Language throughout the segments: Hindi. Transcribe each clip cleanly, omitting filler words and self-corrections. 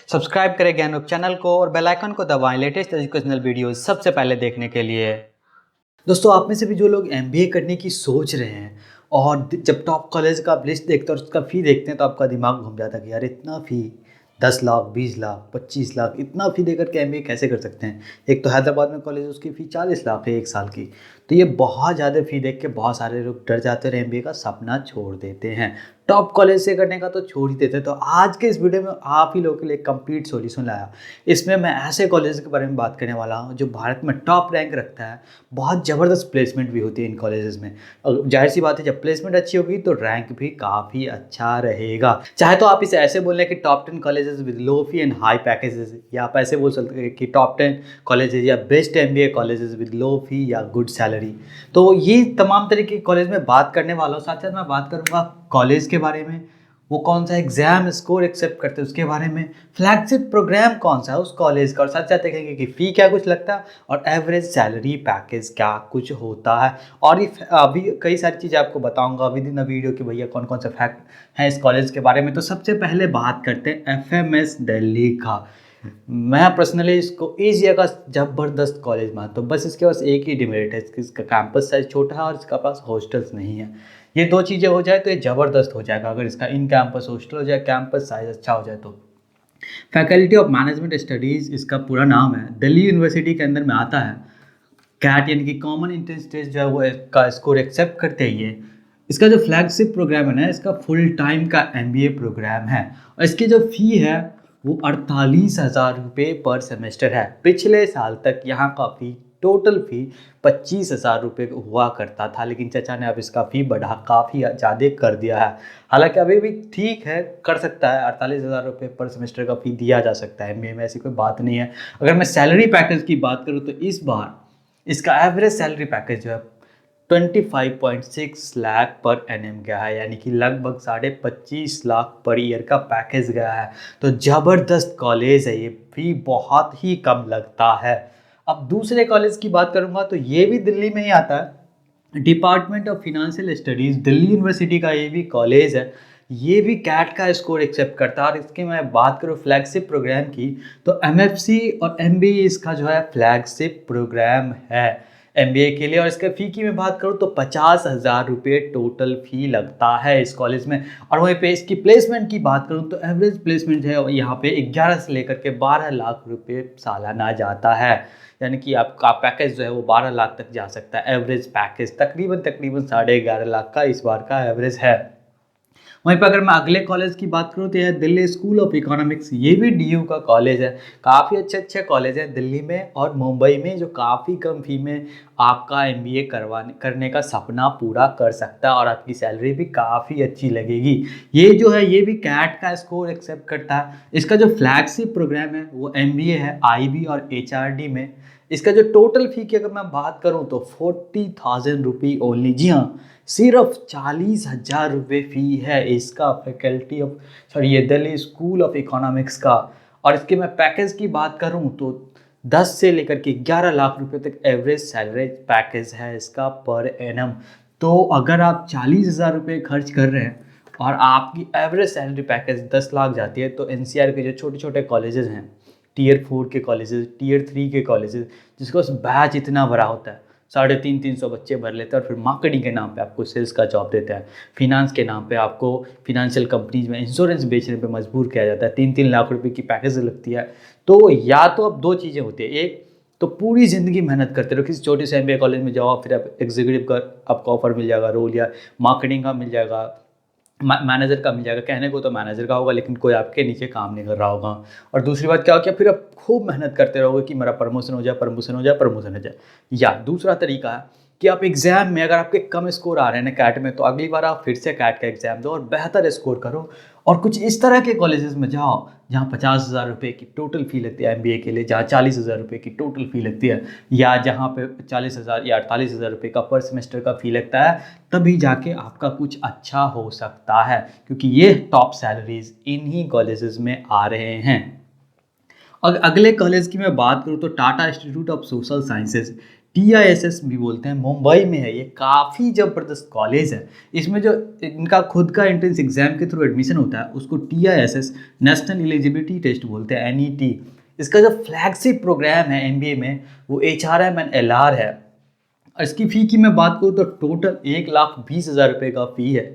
सब्सक्राइब करें ज्ञानरूप चैनल को और बेल आइकन को दबाएं लेटेस्ट एजुकेशनल वीडियोस सबसे पहले देखने के लिए। दोस्तों, आप में से भी जो लोग एमबीए करने की सोच रहे हैं और जब टॉप कॉलेज का आप लिस्ट देखते हैं और उसका फ़ी देखते हैं तो आपका दिमाग घूम जाता है कि यार इतना फ़ी 10 लाख 20 लाख 25 लाख इतना फ़ी देकर के एमबीए कैसे कर सकते हैं। एक तो हैदराबाद में कॉलेज उसकी फ़ी 40 लाख है एक साल की। तो ये बहुत ज़्यादा फ़ी देख के बहुत सारे लोग डर जाते हैं और एमबीए का सपना छोड़ देते हैं। टॉप कॉलेज से करने का तो छोड़ ही देते हैं। तो आज के इस वीडियो में आप ही लोगों के लिए कंप्लीट सॉल्यूशन लाया। इसमें मैं ऐसे कॉलेज के बारे में बात करने वाला हूँ जो भारत में टॉप रैंक रखता है। बहुत ज़बरदस्त प्लेसमेंट भी होती है इन कॉलेजेस में और जाहिर सी बात है जब प्लेसमेंट अच्छी होगी तो रैंक भी काफ़ी अच्छा रहेगा। चाहे तो आप इसे ऐसे बोल लें कि top 10 colleges with low fee and high packages, या आप ऐसे बोल सकते हैं कि टॉप 10 कॉलेजेस या best MBA colleges with low fee या गुड सैलरी। तो ये तमाम तरीके के कॉलेज में बात करने वाला हूँ। साथ साथ मैं बात करूँगा कॉलेज के बारे में, वो कौन सा एग्जाम स्कोर एक्सेप्ट करते हैं उसके बारे में, फ्लैगशिप प्रोग्राम कौन सा है उस कॉलेज का, और साथ साथ देखेंगे कि फ़ी क्या कुछ लगता है और एवरेज सैलरी पैकेज क्या कुछ होता है। और ये अभी कई सारी चीज़ें आपको बताऊंगा विद इन द वीडियो कि भैया कौन कौन से फैक्ट हैं इस कॉलेज के बारे में। तो सबसे पहले बात करते हैं एफएमएस दिल्ली का। मैं पर्सनली इसको एशिया का ज़बरदस्त कॉलेज मानता हूँ। बस इसके पास एक ही डिमेरिट है, इसका कैंपस साइज छोटा है और इसका पास हॉस्टल्स नहीं है। ये दो चीज़ें हो जाए तो ये ज़बरदस्त हो जाएगा। अगर इसका इन कैंपस हॉस्टल हो जाए, कैंपस साइज अच्छा हो जाए तो। फैकल्टी ऑफ मैनेजमेंट स्टडीज़ इसका पूरा नाम है, दिल्ली यूनिवर्सिटी के अंदर में आता है। कैट यानी कि कॉमन एंट्रेंस टेस्ट जो है वो का स्कोर एक्सेप्ट करते ही है। इसका जो फ्लैगशिप प्रोग्राम है ना, इसका फुल टाइम का एमबीए प्रोग्राम है और इसकी जो फ़ी है वो 48,000 रुपये पर सेमेस्टर है। पिछले साल तक यहाँ का फ़ी टोटल फ़ी 25,000 रुपये हुआ करता था, लेकिन चाचा ने अब इसका फ़ी बढ़ा काफ़ी ज़्यादा कर दिया है। हालांकि अभी भी ठीक है, कर सकता है, 48,000 रुपये पर सेमेस्टर का फ़ी दिया जा सकता है एमबीए में, ऐसी कोई बात नहीं है। अगर मैं सैलरी पैकेज की बात करूँ तो इस बार इसका एवरेज सैलरी पैकेज जो है 25.6 लाख पर एनएम गया है, यानी कि लगभग 25.5 लाख पर ईयर का पैकेज गया है। तो ज़बरदस्त कॉलेज है, ये फी बहुत ही कम लगता है। अब दूसरे कॉलेज की बात करूंगा तो ये भी दिल्ली में ही आता है, department of financial studies, Delhi university का ये भी कॉलेज है। ये भी कैट का स्कोर एक्सेप्ट करता है। और इसकी मैं बात करूँ फ्लैगशिप प्रोग्राम की तो एमएफसी और एमबीए इसका जो है फ्लैगशिप प्रोग्राम है एमबीए के लिए। और इसके फ़ी की मैं बात करूँ तो 50,000 रुपये टोटल फ़ी लगता है इस कॉलेज में। और वहीं पे इसकी प्लेसमेंट की बात करूँ तो एवरेज प्लेसमेंट है यहाँ पे 11 से लेकर के 12 लाख रुपये सालाना जाता है, यानी कि आपका पैकेज जो है वो 12 लाख तक जा सकता है। एवरेज पैकेज तकरीबन 11.5 लाख का इस बार का एवरेज है। वहीं पर अगर मैं अगले कॉलेज की बात करूँ तो यह दिल्ली स्कूल ऑफ इकोनॉमिक्स, ये भी डीयू का कॉलेज है। काफ़ी अच्छे अच्छे कॉलेज हैं दिल्ली में और मुंबई में जो काफ़ी कम फी में आपका एमबीए करने का सपना पूरा कर सकता है और आपकी सैलरी भी काफ़ी अच्छी लगेगी। ये जो है ये भी कैट का स्कोर एक्सेप्ट करता है। इसका जो फ्लैगशिप प्रोग्राम है वो एमबीए है आईबी और एचआरडी में। इसका जो टोटल फी की अगर मैं बात करूं तो 40,000 रुपी ओनली। जी हाँ, सिर्फ 40,000 रुपये फ़ी है इसका फैकल्टी ऑफ ये दिल्ली स्कूल ऑफ इकोनॉमिक्स का। और इसके मैं पैकेज की बात करूं तो 10 से लेकर के 11 लाख रुपए तक एवरेज सैलरी पैकेज है इसका पर एनम। तो अगर आप 40,000 रुपये खर्च कर रहे हैं और आपकी एवरेज सैलरी पैकेज 10 लाख जाती है तो एनसीआर के जो छोटे छोटे कॉलेजेस हैं, टियर 4 के कॉलेजेस, टियर 3 के कॉलेजेस, जिसका बैच इतना बड़ा होता है, 350 बच्चे भर लेते हैं और फिर मार्केटिंग के नाम पे आपको सेल्स का जॉब देते हैं, फिनांस के नाम पे आपको फिनेंशियल कंपनीज में इंश्योरेंस बेचने पे मजबूर किया जाता है, 3-3 लाख रुपए की पैकेज लगती है। तो या तो अब दो चीज़ें होती है, एक तो पूरी ज़िंदगी मेहनत करते रहो, किसी छोटे से एमबीए कॉलेज में जाओ, फिर आप एग्जीक्यूटिव का आपको ऑफर मिल जाएगा रोल, या मार्केटिंग का मिल जाएगा, मैनेजर का मिल जाएगा। कहने को तो मैनेजर का होगा लेकिन कोई आपके नीचे काम नहीं कर रहा होगा। और दूसरी बात क्या हो, क्या फिर आप खूब मेहनत करते रहोगे कि मेरा प्रमोशन हो जाए, प्रमोशन हो जाए, प्रमोशन हो जाए। या दूसरा तरीका है कि आप एग्ज़ाम में अगर आपके कम स्कोर आ रहे हैं ना कैट में, तो अगली बार आप फिर से कैट का एग्ज़ाम दो और बेहतर स्कोर करो और कुछ इस तरह के कॉलेजेस में जाओ जहाँ 50,000 रुपये की टोटल फ़ी लगती है एमबीए के लिए, जहाँ 40,000 रुपये की टोटल फ़ी लगती है, या जहाँ पे 40,000 या 48,000 रुपये का पर सेमेस्टर का फ़ी लगता है। तभी जाके आपका कुछ अच्छा हो सकता है, क्योंकि ये टॉप सैलरीज इन्हीं कॉलेजेस में आ रहे हैं। और अगले कॉलेज की मैं बात करूँ तो Tata institute of social sciences, TISS भी बोलते हैं, मुंबई में है ये, काफ़ी ज़बरदस्त कॉलेज है। इसमें जो इनका खुद का एंट्रेंस एग्जाम के थ्रू एडमिशन होता है उसको TISS नेशनल एलिजिबिलिटी टेस्ट बोलते हैं, NET। इसका जो फ्लैगशिप प्रोग्राम है MBA में वो HRM एंड LR है। और इसकी फ़ी की मैं बात करूँ तो टोटल 1,20,000 रुपये का फ़ी है।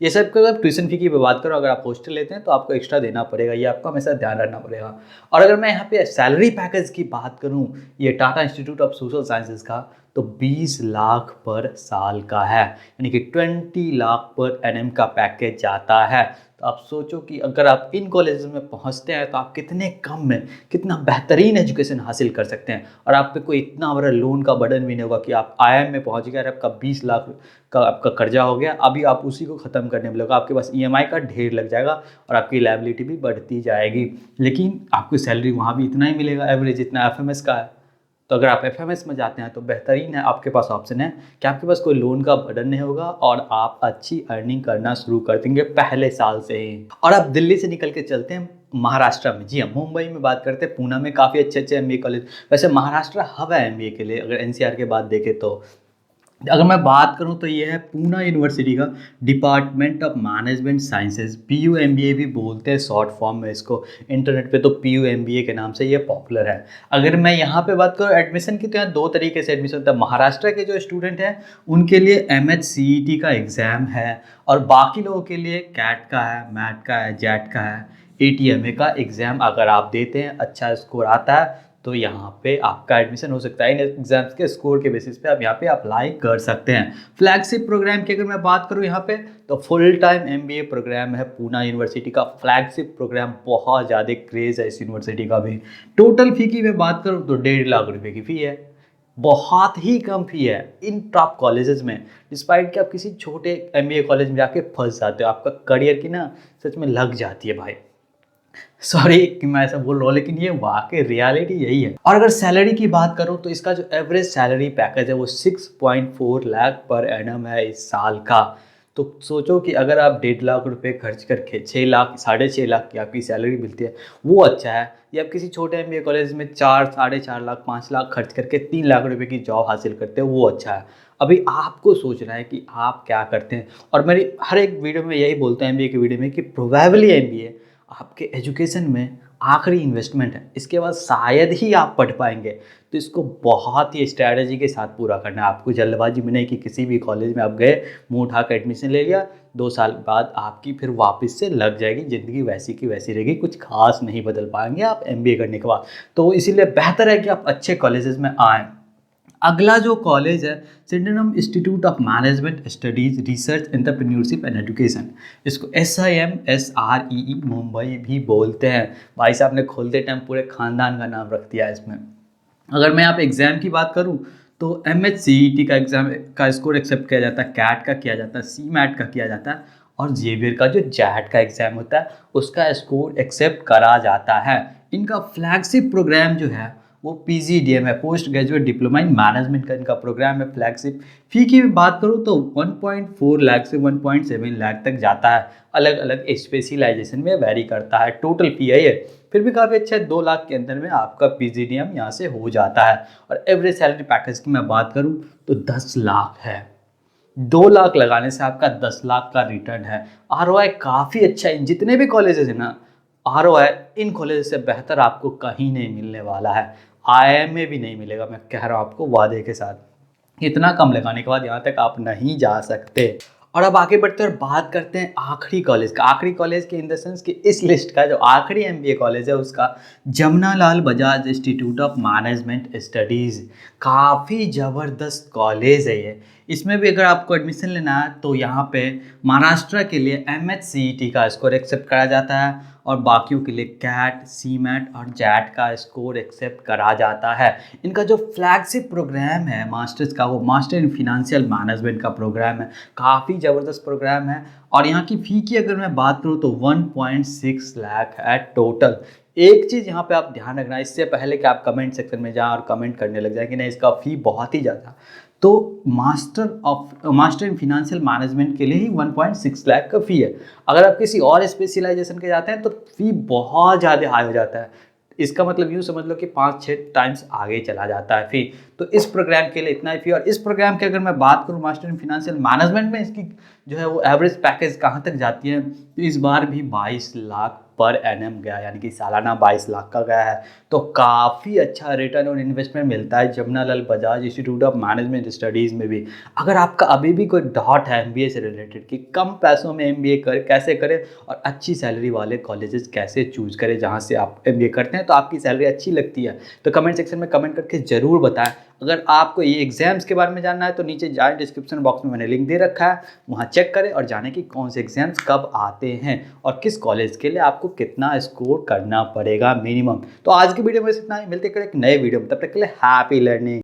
ये सब का अगर ट्यूशन फ़ी की मैं बात करूँ, अगर आप हॉस्टल लेते हैं तो आपको एक्स्ट्रा देना पड़ेगा, ये आपको हमेशा ध्यान रखना पड़ेगा। और अगर मैं यहाँ पे सैलरी पैकेज की बात करूँ ये Tata institute of social sciences का, तो 20 लाख पर साल का है, यानी कि 20 लाख पर एनएम का पैकेज जाता है। तो आप सोचो कि अगर आप इन कॉलेजेस में पहुंचते हैं तो आप कितने कम में कितना बेहतरीन एजुकेशन हासिल कर सकते हैं, और आप पे कोई इतना बड़ा लोन का बर्डन भी नहीं होगा कि आप IIM में पहुंच गए और आपका 20 लाख का आपका कर्जा हो गया, अभी आप उसी को ख़त्म करने में लगेगा, आपके पास EMI का ढेर लग जाएगा और आपकी लायबिलिटी भी बढ़ती जाएगी। लेकिन आपको सैलरी वहाँ भी इतना ही मिलेगा, एवरेज इतना FMS का है। तो अगर आप FMS में जाते हैं तो बेहतरीन है, आपके पास ऑप्शन है कि आपके पास कोई लोन का बर्डन नहीं होगा और आप अच्छी अर्निंग करना शुरू कर देंगे पहले साल से ही। और आप दिल्ली से निकल के चलते हैं महाराष्ट्र में। जी हाँ, मुंबई में बात करते हैं, पूना में काफ़ी अच्छे अच्छे MBA कॉलेज। वैसे महाराष्ट्र हब है MBA के लिए, अगर NCR के बाद देखें तो। अगर मैं बात करूं तो ये है पूना यूनिवर्सिटी का department of management sciences, PUMBA भी बोलते हैं शॉर्ट फॉर्म में इसको, इंटरनेट पे तो PUMBA के नाम से ये पॉपुलर है। अगर मैं यहाँ पे बात करूँ एडमिशन की, तो यहाँ 2 तरीके से एडमिशन होता है। महाराष्ट्र के जो स्टूडेंट हैं उनके लिए MHCET का एग्ज़ाम है, और बाकी लोगों के लिए कैट का है, मैट का है, जेट का है, ATMA का एग्ज़ाम अगर आप देते हैं, अच्छा स्कोर आता है तो यहाँ पे आपका एडमिशन हो सकता है। इन एग्जाम्स के स्कोर के बेसिस पे आप यहाँ पे अप्लाई कर सकते हैं। फ्लैगशिप प्रोग्राम की अगर मैं बात करूँ यहाँ पे, तो फुल टाइम MBA प्रोग्राम है पूना यूनिवर्सिटी का। फ्लैगशिप प्रोग्राम बहुत ज़्यादा क्रेज़ है इस यूनिवर्सिटी का भी। टोटल फ़ी की मैं बात करूँ तो 1.5 लाख रुपये की फ़ी है, बहुत ही कम फी है इन टॉप कॉलेजेस में। डिस्पाइट कि आप किसी छोटे MBA कॉलेज में जाके फंस जाते हो, आपका करियर की ना सच में लग जाती है भाई। सॉरी कि मैं ऐसा बोल रहा हूँ, लेकिन ये वाकई रियलिटी यही है। और अगर सैलरी की बात करूँ तो इसका जो एवरेज सैलरी पैकेज है वो 6.4 लाख पर एनम है इस साल का। तो सोचो कि अगर आप 1.5 लाख रुपए खर्च करके 6 लाख 6.5 लाख की आपकी सैलरी मिलती है, वो अच्छा है। या आप किसी छोटे MBA कॉलेज में 4 4.5 लाख 5 लाख खर्च करके 3 लाख रुपए की जॉब हासिल करते हैं, वो अच्छा है। अभी आपको सोचना है कि आप क्या करते हैं। और मेरी हर एक वीडियो में यही बोलता है MBA की वीडियो में कि प्रोबेबली MBA आपके एजुकेशन में आखिरी इन्वेस्टमेंट है, इसके बाद शायद ही आप पढ़ पाएंगे। तो इसको बहुत ही स्ट्रैटेजी के साथ पूरा करना है। आपको जल्दबाजी में नहीं कि किसी भी कॉलेज में आप गए, मुंह उठा कर एडमिशन ले लिया, 2 साल बाद आपकी फिर वापस से लग जाएगी, ज़िंदगी वैसी की वैसी रहेगी, कुछ खास नहीं बदल पाएंगे आप MBA करने के बाद। तो इसीलिए बेहतर है कि आप अच्छे कॉलेजेस में आएँ। अगला जो कॉलेज है Sydenham institute of management studies research entrepreneurship and education, इसको SIMSREE मुंबई भी बोलते हैं। भाई साहब ने खोलते टाइम पूरे खानदान का नाम रख दिया इसमें। अगर मैं आप एग्ज़ाम की बात करूं तो MHCET का एग्ज़ाम का स्कोर एक्सेप्ट किया जाता है, कैट का किया जाता है, CMAT का किया जाता है, और जेवियर का जो जैट का एग्ज़ाम होता है उसका स्कोर एक्सेप्ट करा जाता है। इनका फ्लैगशिप प्रोग्राम जो है वो PGDM है, post graduate diploma in management का इनका प्रोग्राम है फ्लैगशिप। फ़ी की बात करूँ तो 1.4 लाख से 1.7 लाख तक जाता है, अलग अलग स्पेशलाइजेशन में वैरी करता है। टोटल फ़ी है ये, फिर भी काफ़ी अच्छा है, 2 लाख के अंदर में आपका PGDM यहाँ से हो जाता है। और एवरेज सैलरी पैकेज की मैं बात करूँ तो 10 लाख है। 2 लाख लगाने से आपका 10 लाख का रिटर्न है। ROI काफ़ी अच्छा है। जितने भी कॉलेजेस हैं ना, ROI इन कॉलेज से बेहतर आपको कहीं नहीं मिलने वाला है। IIM में भी नहीं मिलेगा, मैं कह रहा हूँ आपको वादे के साथ। इतना कम लगाने के बाद यहाँ तक आप नहीं जा सकते। और अब आगे बढ़ते हैं और बात करते हैं आखिरी कॉलेज का। आखिरी कॉलेज के इन द सेंस कि इस लिस्ट का जो आखिरी MBA कॉलेज है उसका Jamnalal Bajaj institute of management studies. काफ़ी ज़बरदस्त कॉलेज है ये। इसमें भी अगर आपको एडमिशन लेना है तो यहाँ पे महाराष्ट्र के लिए MHCET का स्कोर एक्सेप्ट करा जाता है, और बाकियों के लिए कैट, CMAT और जैट का स्कोर एक्सेप्ट करा जाता है। इनका जो फ्लैगशिप प्रोग्राम है मास्टर्स का, वो मास्टर इन फिनेंशियल मैनेजमेंट का प्रोग्राम है। काफ़ी ज़बरदस्त प्रोग्राम है। और यहाँ की फ़ी की अगर मैं बात करूँ तो 1.6 लाख है टोटल। एक चीज़ यहाँ पे आप ध्यान रखना, इससे पहले कि आप कमेंट सेक्शन में जाएं और कमेंट करने लग जाए कि नहीं इसका फ़ी बहुत ही ज़्यादा, तो मास्टर इन फिनेंशियल मैनेजमेंट के लिए ही 1.6 लाख का फ़ी है। अगर आप किसी और स्पेशलाइजेशन के जाते हैं तो फ़ी बहुत ज़्यादा हाई हो जाता है। इसका मतलब यूँ समझ लो कि 5-6 टाइम्स आगे चला जाता है फ़ी। तो इस प्रोग्राम के लिए इतना ही फ़ी। और इस प्रोग्राम की अगर मैं बात करूँ मास्टर इन फाइनेंशियल मैनेजमेंट में इसकी जो है वो एवरेज पैकेज कहाँ तक जाती है, तो इस बार भी 22 लाख पर एनम गया, यानी कि सालाना 22 लाख का गया है। तो काफ़ी अच्छा रिटर्न ऑन इन्वेस्टमेंट मिलता है Jamnalal Bajaj institute of management studies में भी। अगर आपका अभी भी कोई डाउट है एमबीए से रिलेटेड कि कम पैसों में एमबीए कैसे करें और अच्छी सैलरी वाले कॉलेजेस कैसे चूज़ करें जहाँ से आप एमबीए करते हैं तो आपकी सैलरी अच्छी लगती है, तो कमेंट सेक्शन में कमेंट करके ज़रूर बताएं। अगर आपको ये एग्ज़ाम्स के बारे में जानना है तो नीचे जाए, डिस्क्रिप्शन बॉक्स में मैंने लिंक दे रखा है, वहाँ चेक करें और जानें कि कौन से एग्ज़ाम्स कब आते हैं और किस कॉलेज के लिए आपको कितना स्कोर करना पड़ेगा मिनिमम। तो आज की वीडियो में बस इतना ही, मिलते हैं एक नए वीडियो में, तब तक के लिए हैप्पी लर्निंग।